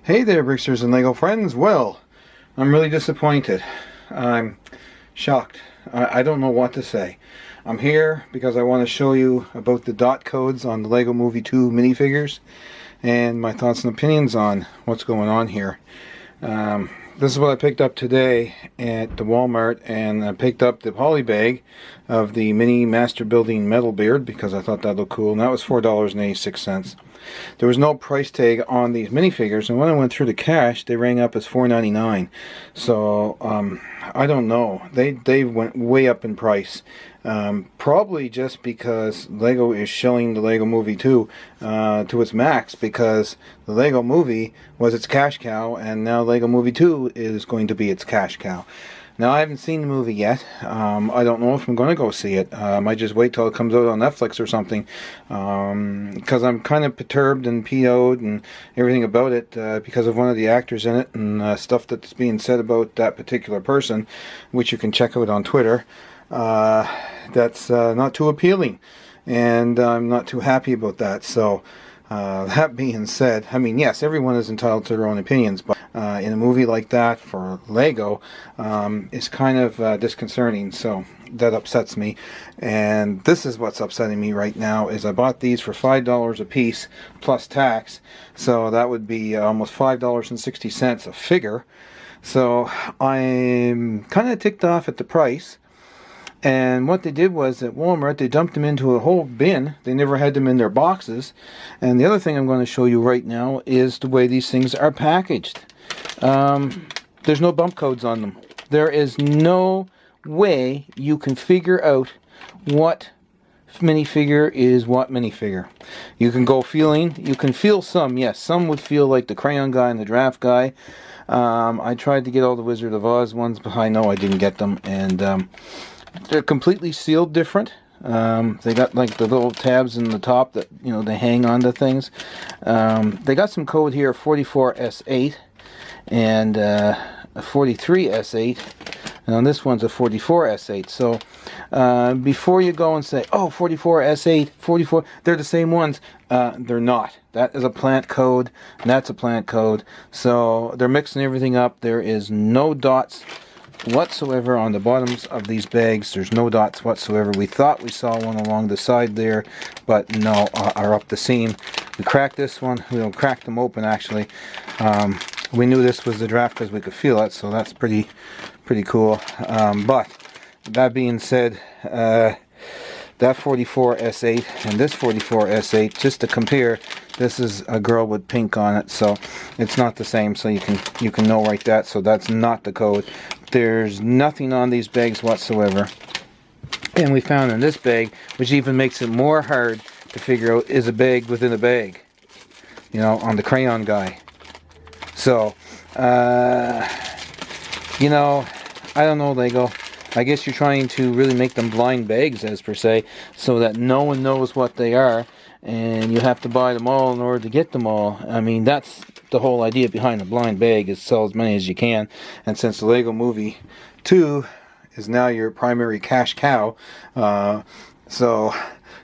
Hey there, Bricksters and Lego friends. Well, I'm really disappointed. I'm shocked. I don't know what to say. I'm here because I want to show you about the dot codes on the Lego Movie 2 minifigures and my thoughts and opinions on what's going on here. This is what I picked up today at the Walmart, and I picked up the poly bag of the mini master building metal beard because I thought that looked cool, and that was $4.86. There was no price tag on these minifigures, and when I went through the cash, they rang up as $4.99. So I don't know. They went way up in price. Probably just because Lego is shilling the Lego Movie 2 to its max, because the Lego Movie was its cash cow, and now Lego Movie 2 is going to be its cash cow. Now, I haven't seen the movie yet. I don't know if I'm going to go see it. I might just wait till it comes out on Netflix or something, because I'm kind of perturbed and PO'd and everything about it because of one of the actors in it and stuff that's being said about that particular person, which you can check out on Twitter. That's not too appealing, and I'm not too happy about that. So that being said, I mean, yes, everyone is entitled to their own opinions, but in a movie like that for Lego, it's kind of disconcerting, so that upsets me. And this is what's upsetting me right now, is I bought these for $5 a piece plus tax, so that would be almost $5.60 a figure. So I'm kind of ticked off at the price. And what they did was, at Walmart, they dumped them into a whole bin. They never had them in their boxes. And the other thing I'm going to show you right now is the way these things are packaged. There's no bump codes on them. There is no way you can figure out what minifigure is what minifigure. You can go feeling. You can feel some. Yes, some would feel like the crayon guy and the draft guy. I tried to get all the Wizard of Oz ones, but I know I didn't get them. And they're completely sealed different. They got like the little tabs in the top that, you know, they hang on to things. They got some code here, 44S8 and a 43S8. And on this one's a 44S8. So before you go and say, oh, 44S8, 44, they're the same ones. They're not. That is a plant code, and that's a plant code. So they're mixing everything up. There is no dots whatsoever on the bottoms of these bags. There's no dots whatsoever. We thought we saw one along the side there, but no, are up the seam. We cracked this one. We cracked them open, actually. We knew this was the draft because we could feel it, so that's pretty cool. But that being said, that 44S8 and this 44S8, just to compare, this is a girl with pink on it, so it's not the same. So you can know right that. So that's not the code. There's nothing on these bags whatsoever. And we found in this bag, which even makes it more hard to figure out, is a bag within a bag. You know, on the crayon guy. So, you know, I don't know, Lego. I guess you're trying to really make them blind bags, as per se, so that no one knows what they are, and you have to buy them all in order to get them all. I mean, that's the whole idea behind the blind bag, is sell as many as you can. And since the Lego Movie 2 is now your primary cash cow, so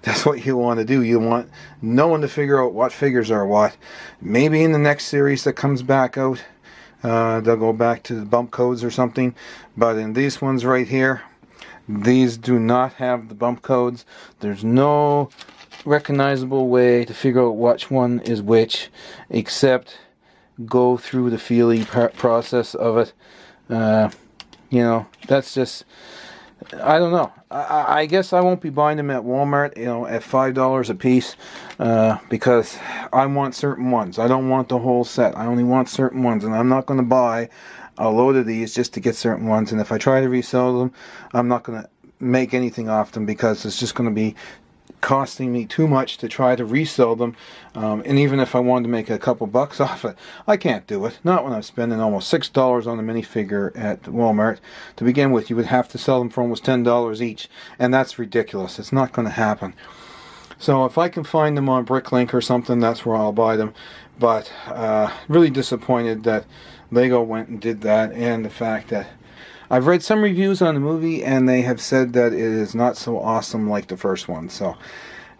that's what you want to do. You want no one to figure out what figures are what. Maybe in the next series that comes back out, they'll go back to the bump codes or something. But in these ones right here, these do not have the bump codes. There's no recognizable way to figure out which one is which, except go through the feely process of it. You know, that's just, I don't know. I guess I won't be buying them at Walmart, you know, at $5 a piece, because I want certain ones. I don't want the whole set. I only want certain ones, and I'm not going to buy a load of these just to get certain ones. And if I try to resell them, I'm not going to make anything off them, because it's just going to be costing me too much to try to resell them. And even if I wanted to make a couple bucks off it, I can't do it. Not when I'm spending almost $6 on a minifigure at Walmart. To begin with, you would have to sell them for almost $10 each, and that's ridiculous. It's not going to happen. So if I can find them on Bricklink or something, that's where I'll buy them. But really disappointed that Lego went and did that, and the fact that I've read some reviews on the movie, and they have said that it is not so awesome like the first one. So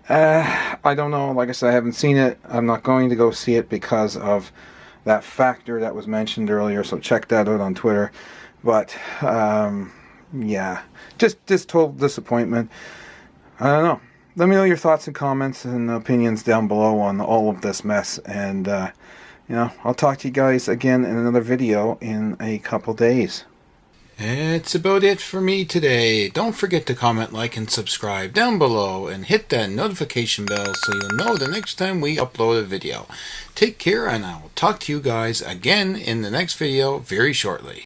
I don't know. Like I said, I haven't seen it. I'm not going to go see it because of that factor that was mentioned earlier, so check that out on Twitter. But yeah, just total disappointment. I don't know. Let me know your thoughts and comments and opinions down below on all of this mess, and you know, I'll talk to you guys again in another video in a couple days. That's about it for me today. Don't forget to comment, like, and subscribe down below, and hit that notification bell so you'll know the next time we upload a video. Take care, and I will talk to you guys again in the next video very shortly.